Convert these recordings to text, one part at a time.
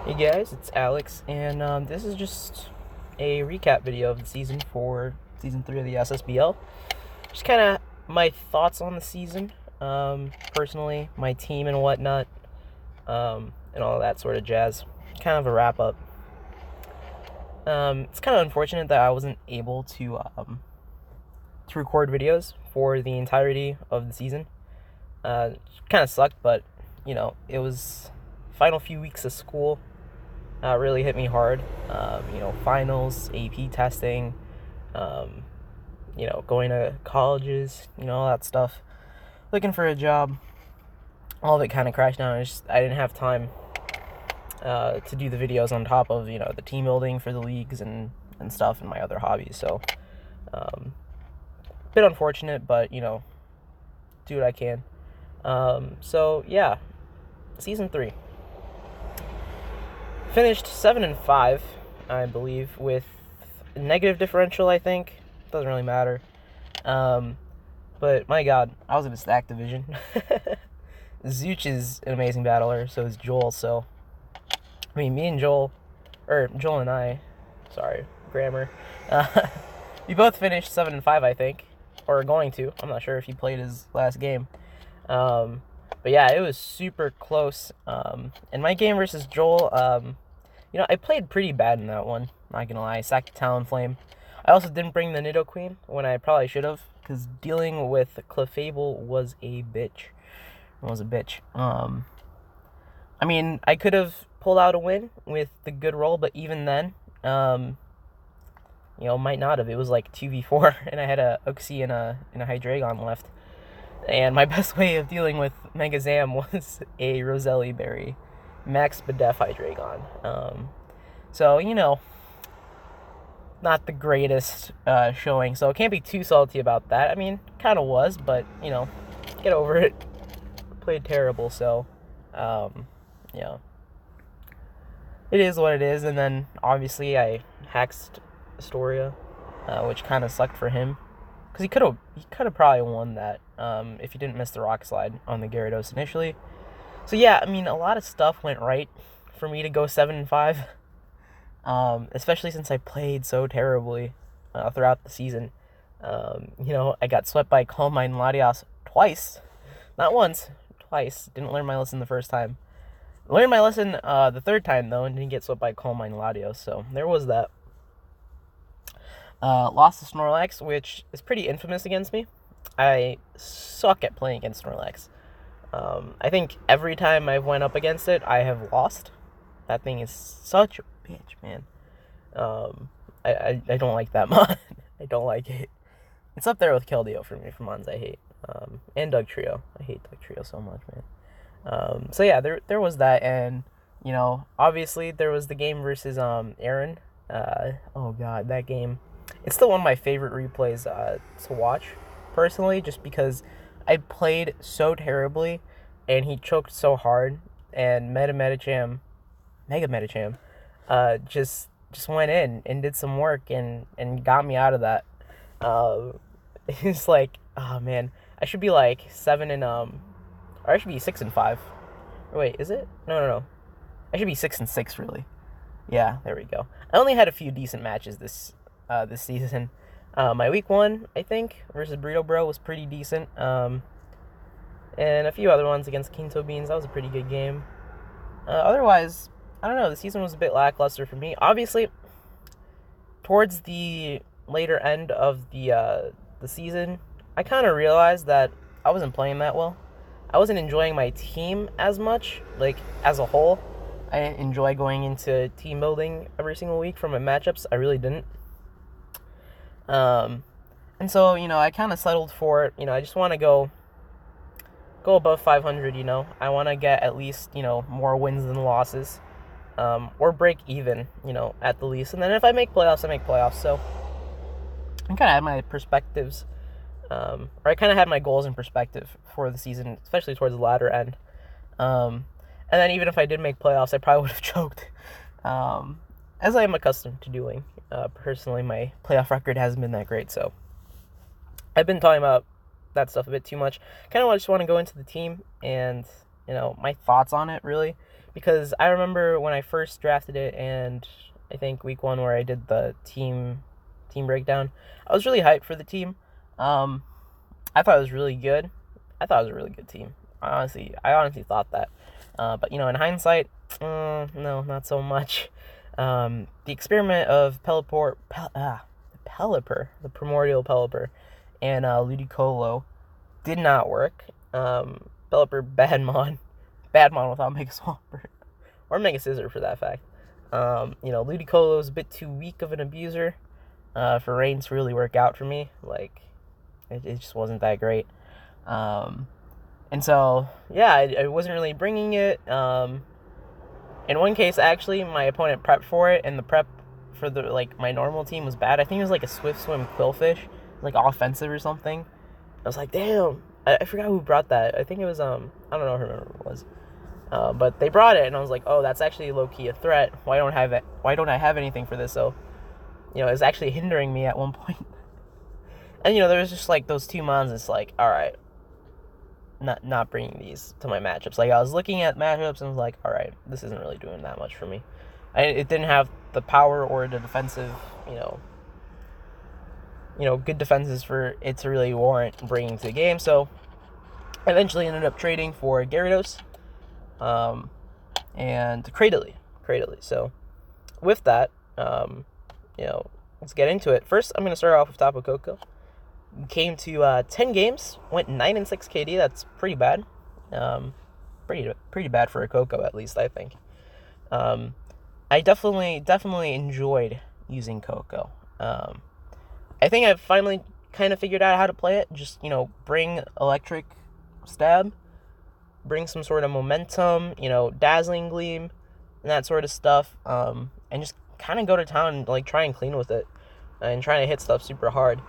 Hey guys, it's Alex, and this is just a recap video of the season for season 3 of the SSBL. Just kind of my thoughts on the season, personally, my team and whatnot, and all that sort of jazz. Kind of a wrap up. It's kind of unfortunate that I wasn't able to record videos for the entirety of the season. Kind of sucked, but it was final few weeks of school. Really hit me hard. Finals, AP testing, going to colleges, all that stuff. Looking for a job. All of it kind of crashed down. I didn't have time to do the videos on top of, the team building for the leagues and stuff and my other hobbies. So, bit unfortunate, but, do what I can. So, yeah, season 3. Finished 7-5, I believe, with negative differential, I think. Doesn't really matter. But my god, I was in a stacked division. Zooch is an amazing battler, so is Joel, so Joel and I, sorry, grammar. We both finished 7-5, I think. Or going to. I'm not sure if he played his last game. But yeah, it was super close. In my game versus Joel, I played pretty bad in that one. Not gonna lie, I sacked the Talonflame. I also didn't bring the Nidoqueen when I probably should have, because dealing with Clefable was a bitch. I could have pulled out a win with the good roll, but even then, might not have. It was like 2v4, and I had a Uxie and a Hydreigon left. And my best way of dealing with Mega Zam was a Roselli Berry, Max Bedef Hydreigon. So, not the greatest showing. So, can't be too salty about that. Kind of was, but, get over it. Played terrible, so, it is what it is. And then, obviously, I hacked Astoria, which kind of sucked for him. Because he could have probably won that if he didn't miss the Rock Slide on the Gyarados initially. So yeah, a lot of stuff went right for me to go 7-5. Especially since I played so terribly throughout the season. I got swept by Calm Mind Latias twice. Not once, twice. Didn't learn my lesson the first time. Learned my lesson the third time, though, and didn't get swept by Calm Mind Latios. So there was that. Lost to Snorlax, which is pretty infamous against me. I suck at playing against Snorlax. I think every time I've went up against it, I have lost. That thing is such a bitch, man. I don't like that mon. I don't like it. It's up there with Keldeo for me, for mons I hate. And Dugtrio. I hate Dugtrio so much, man. So yeah, there was that, and, obviously there was the game versus Aaron. Oh god, that game. It's still one of my favorite replays to watch, personally, just because I played so terribly, and he choked so hard, and Mega Medicham, just went in and did some work and got me out of that. It's like, oh man, I should be like 7 or I should be 6-5. Wait, is it? No. I should be 6-6, really. Yeah, there we go. I only had a few decent matches this season. My week 1, I think, versus Burrito Bro was pretty decent. And a few other ones against Quinto Beans. That was a pretty good game. Otherwise, I don't know. The season was a bit lackluster for me. Obviously, towards the later end of the season, I kind of realized that I wasn't playing that well. I wasn't enjoying my team as much, like, as a whole. I didn't enjoy going into team building every single week for my matchups. I really didn't. And so, I kind of settled for it. I just want to go above 500, I want to get at least, more wins than losses. Or break even, at the least. And then if I make playoffs, I make playoffs. So I kind of had my perspectives, or I kind of had my goals in perspective for the season, especially towards the latter end. And then even if I did make playoffs, I probably would have choked, as I am accustomed to doing. Personally, my playoff record hasn't been that great, so I've been talking about that stuff a bit too much. Kind of just want to go into the team and, my thoughts on it, really, because I remember when I first drafted it, and I think week 1 where I did the team breakdown, I was really hyped for the team. I thought it was really good. I thought it was a really good team. I honestly thought that. But in hindsight, no, not so much. The experiment of Pelipper, the primordial Pelipper, and Ludicolo did not work. Pelipper, bad mon without Mega Swampert, or Mega Scissor for that fact. Ludicolo is a bit too weak of an abuser for Rain to really work out for me. Like, it just wasn't that great. And so, yeah, I wasn't really bringing it. In one case, actually, my opponent prepped for it, and the prep for my normal team was bad. I think it was like a Swift Swim Quillfish, like offensive or something. I was like, damn, I forgot who brought that. I think it was, I don't know, remember who it was. But they brought it, and I was like, oh, that's actually low-key a threat. Why don't I have anything for this? So, it was actually hindering me at one point. And, there was just, like, those 2 mons. It's like, all right, not bringing these to my matchups. Like, I was looking at matchups and was like, all right, this isn't really doing that much for me. It didn't have the power or the defensive, good defenses for it to really warrant bringing to the game. So, I eventually ended up trading for Gyarados, and Cradily. So, with that, let's get into it. First, I'm going to start off with Tapu Koko. Came to 10 games, went 9-6 KD. That's pretty bad. Pretty bad for a Koko, at least, I think. I definitely enjoyed using Koko. I think I've finally kind of figured out how to play it. Just, bring Electric Stab, bring some sort of momentum, Dazzling Gleam, and that sort of stuff, and just kind of go to town and, like, try and clean with it, and trying to hit stuff super hard.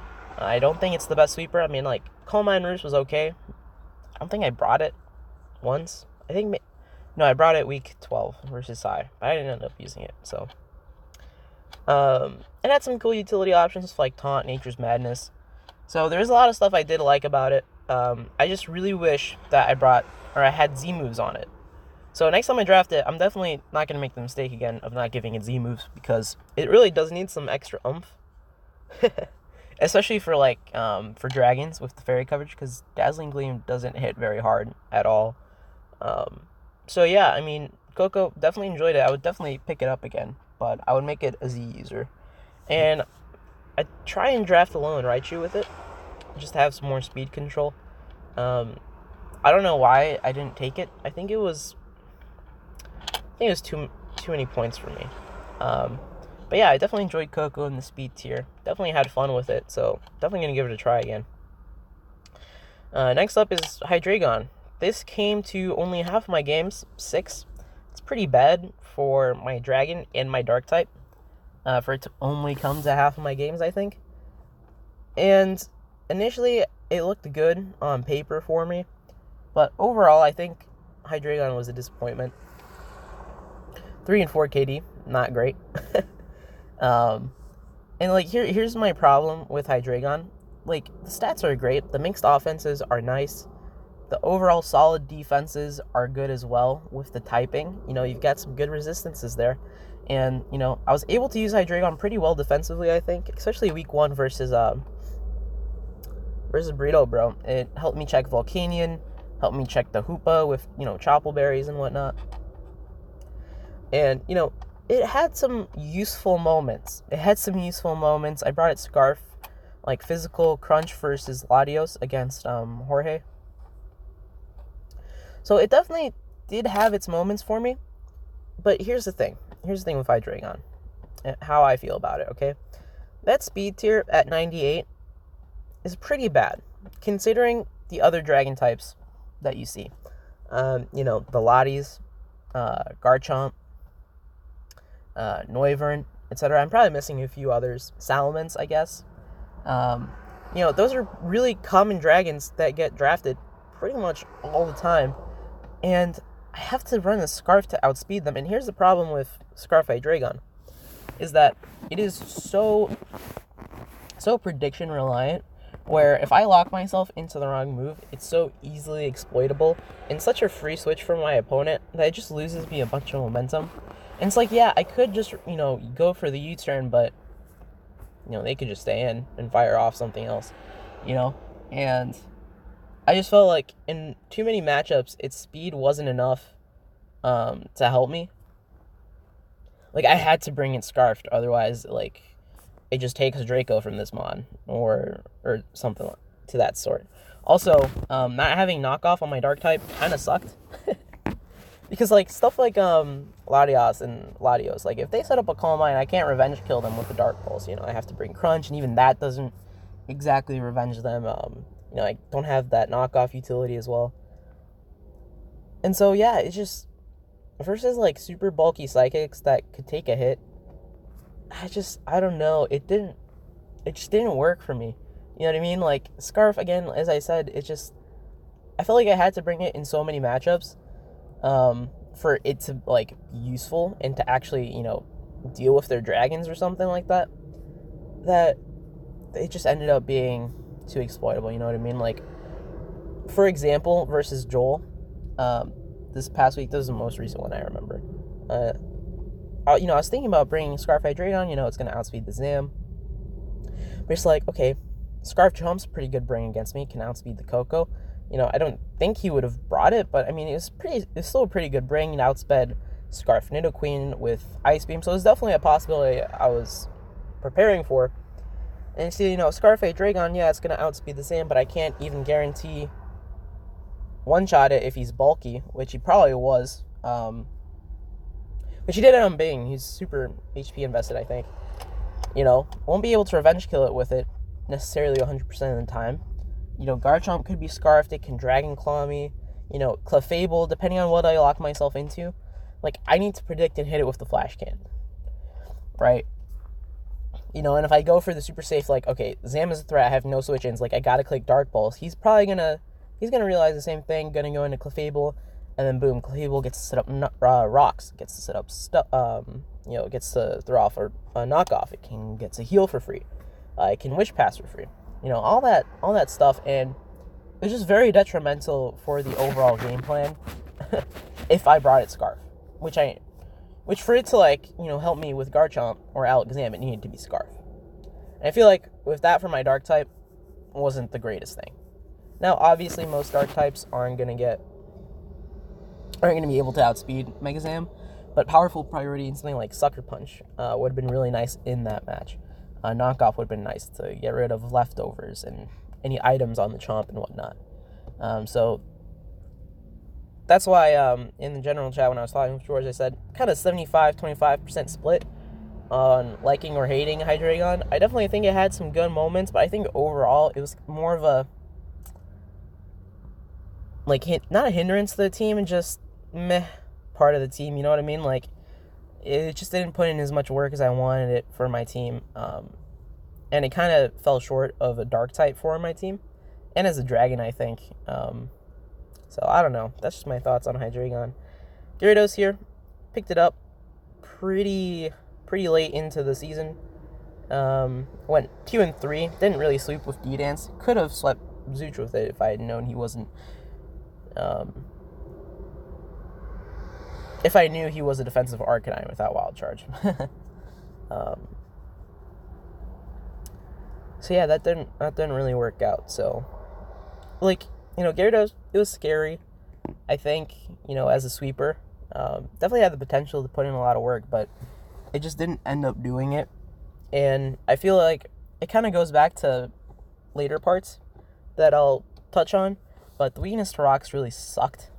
I don't think it's the best sweeper. I mean, like, Coal Mine Roost was okay. I don't think I brought it once. I brought it week 12 versus Sai. I didn't end up using it, so. It had some cool utility options like Taunt, Nature's Madness. So there's a lot of stuff I did like about it. I just really wish that I had Z moves on it. So next time I draft it, I'm definitely not going to make the mistake again of not giving it Z moves, because it really does need some extra oomph. Especially for for dragons with the fairy coverage, because Dazzling Gleam doesn't hit very hard at all. So yeah, I mean, Koko, definitely enjoyed it. I would definitely pick it up again, but I would make it a Z user. And I try and draft alone Raichu with it, just to have some more speed control. I don't know why I didn't take it. I think it was too many points for me. But yeah, I definitely enjoyed Koko in the speed tier. Definitely had fun with it, so definitely going to give it a try again. Next up is Hydreigon. This came to only half of my games, 6. It's pretty bad for my Dragon and my Dark type, for it to only come to half of my games, I think. And initially, it looked good on paper for me, but overall, I think Hydreigon was a disappointment. 3 and 4 KD, not great. And here's my problem with Hydreigon. The stats are great, the mixed offenses are nice, the overall solid defenses are good as well with the typing. You've got some good resistances there, and I was able to use Hydreigon pretty well defensively, I think, especially week 1 versus Burrito Bro. It helped me check Volcanion, helped me check the Hoopa with Chople Berries and whatnot, and it had some useful moments. I brought it Scarf, physical crunch versus Latios against Jorge. So it definitely did have its moments for me. But here's the thing. With Hydreigon, how I feel about it, okay? That speed tier at 98 is pretty bad, considering the other dragon types that you see. The Latios, Garchomp, Noivern, etc. I'm probably missing a few others. Salamence, I guess. Those are really common dragons that get drafted pretty much all the time. And I have to run a Scarf to outspeed them. And here's the problem with Scarf Hydreigon, is that it is so prediction reliant where if I lock myself into the wrong move, it's so easily exploitable and such a free switch from my opponent that it just loses me a bunch of momentum. And it's like, yeah, I could just, go for the U-turn, but, they could just stay in and fire off something else, And I just felt like in too many matchups, its speed wasn't enough to help me. Like, I had to bring in Scarfed, otherwise, like, it just takes Draco from this mod, or something to that sort. Also, not having knockoff on my dark type kind of sucked. Because, like, stuff like Latios and Latios, like, if they set up a Calm Mind, I can't revenge kill them with the Dark Pulse, I have to bring Crunch, and even that doesn't exactly revenge them. I don't have that knockoff utility as well. And so, yeah, it's just, versus, like, super bulky Psychics that could take a hit, I don't know, it just didn't work for me. You know what I mean? Like, Scarf, again, as I said, I felt like I had to bring it in so many matchups, for it to, like, be useful and to actually, deal with their dragons or something like that, that it just ended up being too exploitable, you know what I mean? Like, for example, versus Joel, this past week, this was the most recent one I remember. I was thinking about bringing Scarf Hydreigon, it's going to outspeed the Zam. But it's like, okay, Scarf Jump's a pretty good bring against me, can outspeed the Coco. I don't think he would have brought it, but I mean, it's still a pretty good bring. It outsped Scarf Nidoqueen with Ice Beam, so it's definitely a possibility I was preparing for. And see, Scarf Hydreigon, yeah, it's going to outspeed the Zam, but I can't even guarantee one-shot it if he's bulky, which he probably was. Which he did end up being. He's super HP invested, I think. Won't be able to revenge kill it with it necessarily 100% of the time. Garchomp could be Scarfed, it can Dragon Claw me. Clefable, depending on what I lock myself into. Like, I need to predict and hit it with the Flash Cannon. Right? And if I go for the super safe, like, okay, Zam is a threat, I have no switch-ins, like, I gotta click Dark Pulse, he's gonna realize the same thing, gonna go into Clefable, and then boom, Clefable gets to set up rocks, gets to set up gets to throw off a knockoff, it can get to heal for free, it can Wish Pass for free, all that stuff, and it's just very detrimental for the overall game plan if I brought it Scarf, which for it to, like, help me with Garchomp or Alakazam, it needed to be Scarf. And I feel like with that for my Dark type, wasn't the greatest thing. Now, obviously, most Dark types aren't going to be able to outspeed Megazam, but powerful priority and something like Sucker Punch would have been really nice in that match. Knockoff would have been nice to get rid of leftovers and any items on the Chomp and whatnot. So that's why in the general chat when I was talking with George, I said kind of 75-25% split on liking or hating Hydreigon. I definitely think it had some good moments, but I think overall it was more of a, like, not a hindrance to the team, and just meh part of the team, you know what I mean? Like, it just didn't put in as much work as I wanted it for my team, and it kind of fell short of a Dark type for my team, and as a Dragon, I think. So I don't know. That's just my thoughts on Hydreigon. Gyarados here, picked it up pretty late into the season. Went 2-3. Didn't really sweep with D-Dance. Could have swept Zooch with it if I had known he wasn't. If I knew he was a defensive Arcanine without Wild Charge. So yeah, that didn't really work out. So, like, Gyarados, it was scary, I think, as a sweeper. Definitely had the potential to put in a lot of work, but it just didn't end up doing it. And I feel like it kind of goes back to later parts that I'll touch on, but the weakness to rocks really sucked.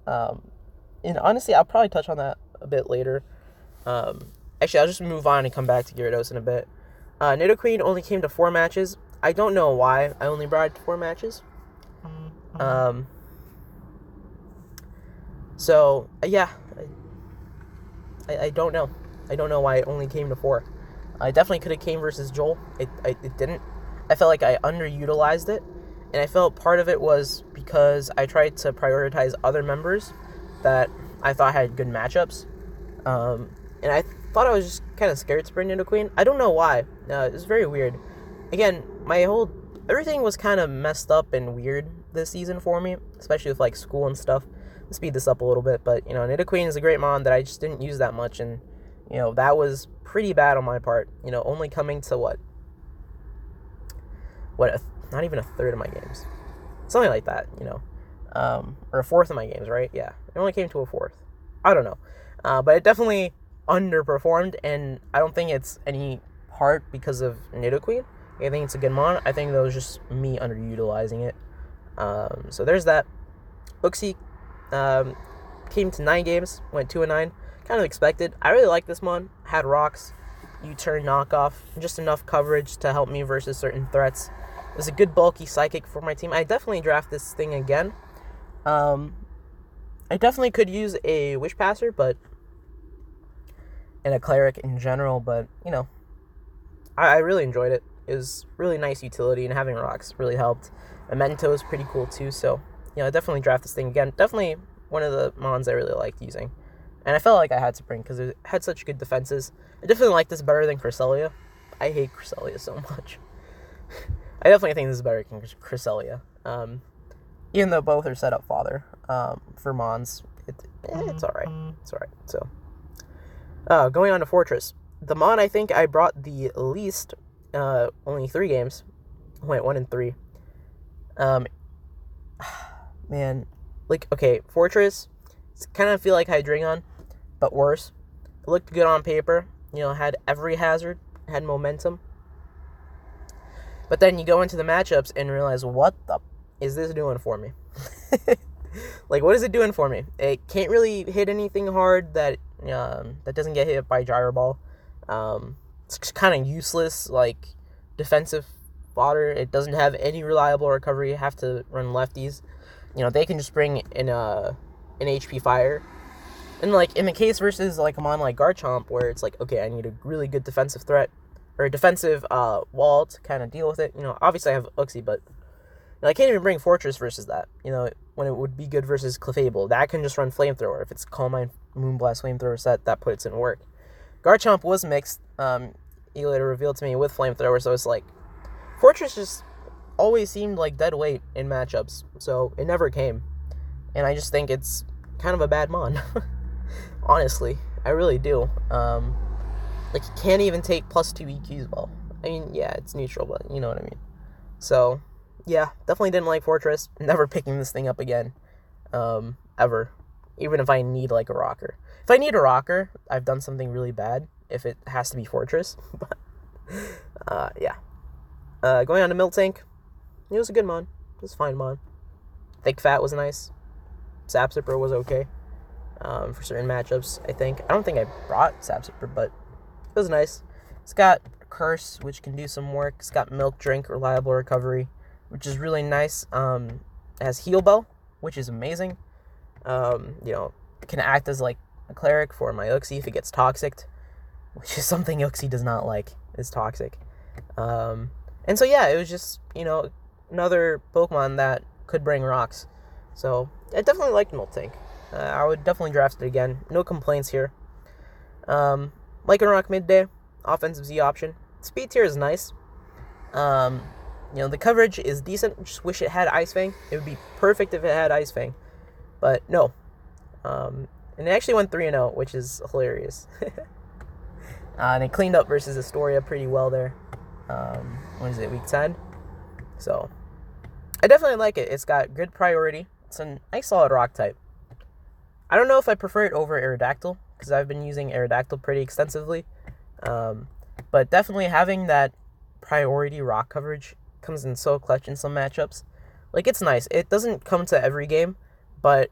And honestly, I'll probably touch on that a bit later. Actually, I'll just move on and come back to Gyarados in a bit. Nidoqueen only came to 4 matches. I don't know why I only brought it to 4 matches. So, yeah, I don't know. I don't know why it only came to 4. I definitely could have came versus Joel. It didn't. I felt like I underutilized it, and I felt part of it was because I tried to prioritize other members that I thought had good matchups, and I thought I was just kind of scared to bring Nidoqueen. I don't know why. It was very weird. Again, my whole everything was kind of messed up and weird this season for me, especially with like school and stuff. Let's speed this up a little bit, but Nidoqueen is a great mon that I just didn't use that much, and that was pretty bad on my part. Only coming to what not even a third of my games, something like that. Or a fourth of my games, right? Yeah, it only came to a fourth. I don't know, but it definitely underperformed, and I don't think it's any part because of Nidoqueen. I think it's a good mon. I think that was just me underutilizing it. So there's that. Uxie came to 9 games, went 2-9. Kind of expected. I really like this mon. Had rocks, U-turn, knockoff, just enough coverage to help me versus certain threats. It was a good bulky psychic for my team. I definitely draft this thing again. I definitely could use a Wish Passer, and a Cleric in general, but, I really enjoyed it. It was really nice utility, and having rocks really helped. Memento is pretty cool too, so, I definitely draft this thing again. Definitely one of the mons I really liked using. And I felt like I had to bring, because it had such good defenses. I definitely like this better than Cresselia. I hate Cresselia so much. I definitely think this is better than Cresselia. Even though both are set up fodder for mons, it's alright. It's alright. So, going on to Fortress. The mon I think I brought the least, only 3 games. Went 1-3. Man, okay, Fortress, it's kind of feel like Hydreigon, but worse. It looked good on paper. Had every hazard, had momentum. But then you go into the matchups and realize, what the is this doing for me? What is it doing for me? It can't really hit anything hard that doesn't get hit by Gyro Ball. It's kind of useless, defensive fodder. It doesn't have any reliable recovery. You have to run lefties. They can just bring in an HP fire. And, in the case versus, a mon like Garchomp, where it's okay, I need a really good defensive threat, or a defensive wall to kind of deal with it. Obviously I have Uxie, but I can't even bring Fortress versus that. When it would be good versus Clefable. That can just run Flamethrower. If it's Calm Mind, Moonblast, Flamethrower set, that puts it in work. Garchomp was mixed, you later revealed to me, with Flamethrower, so it's Fortress just always seemed like dead weight in matchups, so it never came. And I just think it's kind of a bad mon. Honestly, I really do. You can't even take +2 EQs well. I mean, yeah, it's neutral, but you know what I mean. So, yeah, definitely didn't like Fortress. Never picking this thing up again. Ever. Even if I need, a rocker. If I need a rocker, I've done something really bad, if it has to be Fortress. But, yeah. Going on to Miltank. It was a good mon. It was a fine mon. Thick Fat was nice. Sapsipper was okay. For certain matchups, I think. I don't think I brought Sapsipper, but it was nice. It's got Curse, which can do some work. It's got Milk Drink, reliable recovery, which is really nice. It has Heal Bell, which is amazing. It can act as a cleric for my Uxie if it gets toxic, which is something Uxie does not like, is toxic. And so yeah, it was just, another Pokemon that could bring rocks. So I definitely liked Miltank. I would definitely draft it again. No complaints here. Lycanroc midday, offensive Z option. Speed tier is nice. The coverage is decent. Just wish it had Ice Fang. It would be perfect if it had Ice Fang. But no. And it actually went 3-0, which is hilarious. And it cleaned up versus Astoria pretty well there. What is it, week 10? So, I definitely like it. It's got good priority. It's a nice solid rock type. I don't know if I prefer it over Aerodactyl, because I've been using Aerodactyl pretty extensively. But definitely having that priority rock coverage comes in so clutch in some matchups. It's nice. It doesn't come to every game, but,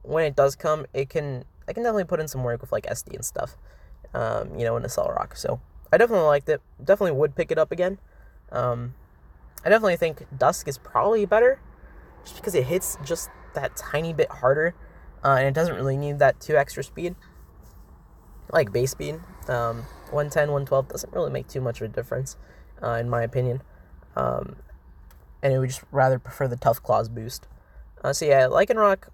when it does come, I can definitely put in some work with, SD and stuff, in a Cell Rock. So, I definitely liked it. Definitely would pick it up again. I definitely think Dusk is probably better, just because it hits just that tiny bit harder, and it doesn't really need that 2 extra speed. Base speed, 110, 112 doesn't really make too much of a difference, in my opinion. And it would just rather prefer the Tough Claws boost. So yeah, Lycanroc,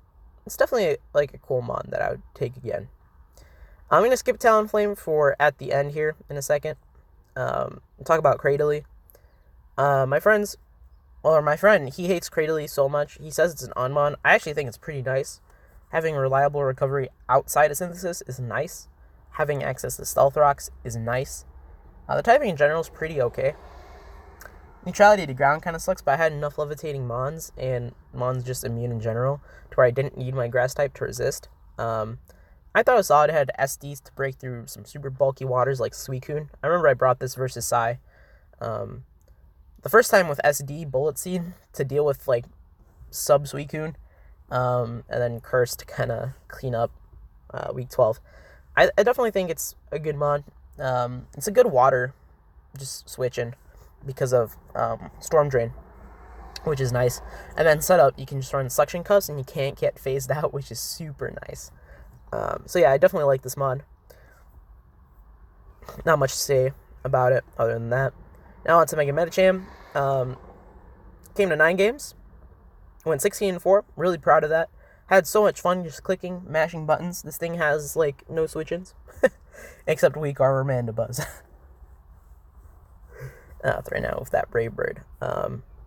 it's definitely a cool mon that I would take again. I'm going to skip Talonflame for at the end here in a second. Talk about Cradily. My friends, Well, my friend, he hates Cradily so much. He says it's an unmon. I actually think it's pretty nice. Having reliable recovery outside of Synthesis is nice. Having access to Stealth Rocks is nice. The typing in general is pretty okay. Neutrality to ground kind of sucks, but I had enough levitating Mons, and Mons just immune in general, to where I didn't need my grass type to resist. I thought it was solid. It had SDs to break through some super bulky waters like Suicune. I remember I brought this versus Psy. The first time with SD, Bullet Seed to deal with like sub Suicune, and then Curse to kind of clean up week 12. I definitely think it's a good mod. It's a good water just switching because of Storm Drain, which is nice. And then setup, you can just run Suction Cuffs and you can't get phased out, which is super nice. So yeah, I definitely like this mod. Not much to say about it other than that. Now on to Mega Metacham. Came to 9 games. Went 16-4. Really proud of that. Had so much fun just clicking, mashing buttons. This thing has like no switch-ins. Except weak armor Manda Buzz. Right now with that Brave Bird.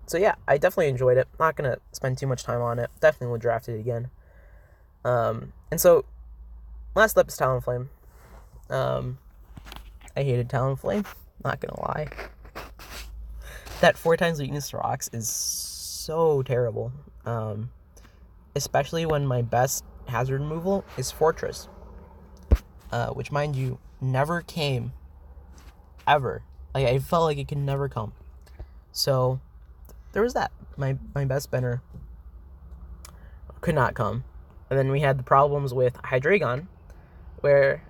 So yeah, I definitely enjoyed it. Not gonna spend too much time on it. Definitely will draft it again. And so last up is Talonflame. I hated Talonflame. Not gonna lie. That 4 times weakness to rocks is so terrible. Especially when my best hazard removal is Fortress. Which, mind you, never came. Ever. Like, I felt like it could never come. So, there was that. My best Benner could not come. And then we had the problems with Hydreigon, where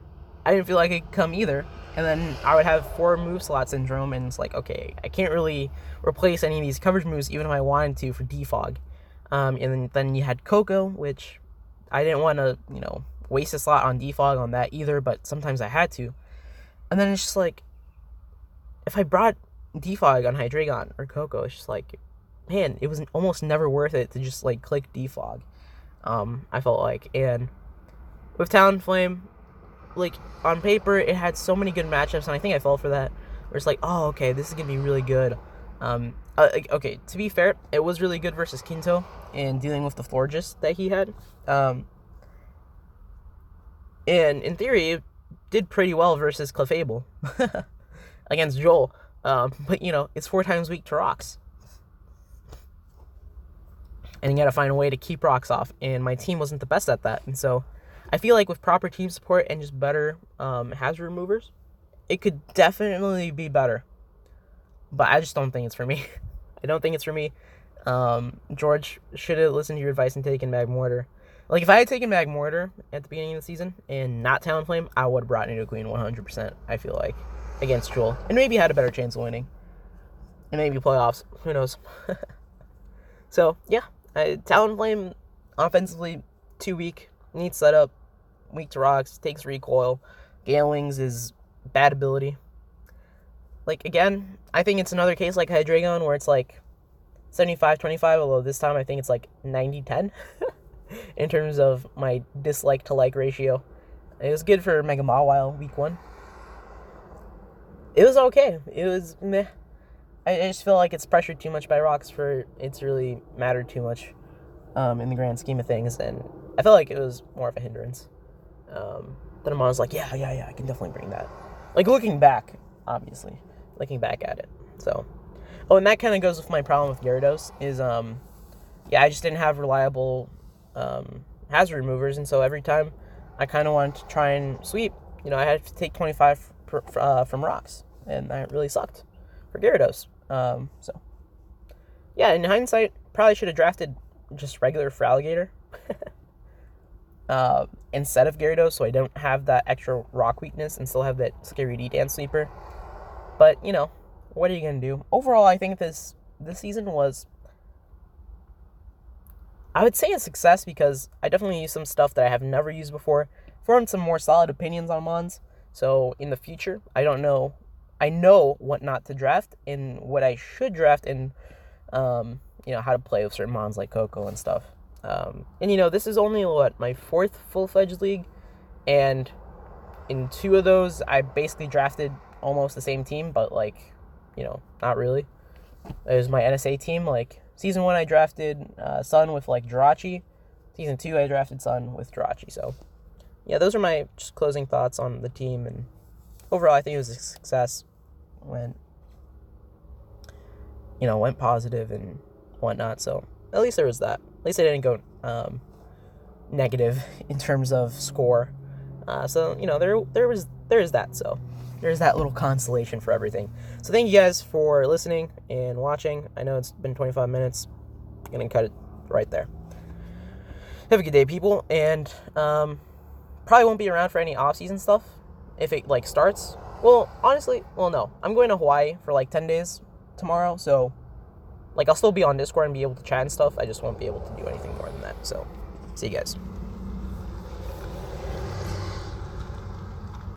I didn't feel like it could come either. And then I would have 4 move slot syndrome, and it's like, okay, I can't really replace any of these coverage moves even if I wanted to for defog. And then you had Coco, which I didn't want to, waste a slot on defog on that either, but sometimes I had to. And then it's just like, if I brought defog on Hydreigon or Coco, it's just like, man, it was almost never worth it to just like click defog. I felt like, and with Talonflame, like on paper, it had so many good matchups, and I think I fell for that. Where it's like, oh, okay, this is gonna be really good. Okay, to be fair, it was really good versus Kinto and dealing with the Florges that he had. And in theory, it did pretty well versus Clefable against Joel. But it's 4 times weak to rocks. And you gotta find a way to keep rocks off. And my team wasn't the best at that. And so I feel like with proper team support and just better hazard removers, it could definitely be better. But I just don't think it's for me. I don't think it's for me. George should have listened to your advice and taken Magmortar. Like, if I had taken Magmortar at the beginning of the season and not Talonflame, I would have brought Nidoqueen 100%, I feel like, against Joel. And maybe had a better chance of winning. And maybe playoffs. Who knows? So, yeah. Talonflame, offensively, too weak. Needs setup. Weak to rocks. Takes recoil. Gale Wings is bad ability. Like, again, I think it's another case like Hydreigon where it's like 75-25, although this time I think it's like 90-10 in terms of my dislike to like ratio. It was good for Mega Mawile week 1. It was okay. It was meh. I just feel like it's pressured too much by rocks for it to really matter too much in the grand scheme of things, and I felt like it was more of a hindrance. Then I was like, yeah, I can definitely bring that. Like, looking back, obviously. Looking back at it. So, and that kind of goes with my problem with Gyarados, is, I just didn't have reliable hazard removers, and so every time I kind of wanted to try and sweep, I had to take 25 from rocks, and that really sucked for Gyarados. So, yeah, in hindsight, probably should have drafted just regular for Alligator instead of Gyarados, so I don't have that extra rock weakness and still have that Scary D-Dance Sweeper. But, what are you going to do? Overall, I think this season was, I would say, a success, because I definitely used some stuff that I have never used before, formed some more solid opinions on Mons. So in the future, I know what not to draft and what I should draft, and how to play with certain Mons like Coco and stuff. And this is only my 4th full-fledged league, and in 2 of those I basically drafted almost the same team, but not really. It was my NSA team. Like, season 1, I drafted Sun with, like, Jirachi. Season 2, I drafted Sun with Jirachi. So, yeah, those are my just closing thoughts on the team. And overall, I think it was a success. Went positive and whatnot. So, at least there was that. At least I didn't go negative in terms of score. So, there is that. So, there's that little consolation for everything. So thank you guys for listening and watching. I know it's been 25 minutes. I'm going to cut it right there. Have a good day, people. And probably won't be around for any off-season stuff if it, like, starts. Well, honestly, no. I'm going to Hawaii for, like, 10 days tomorrow. So, like, I'll still be on Discord and be able to chat and stuff. I just won't be able to do anything more than that. So, see you guys.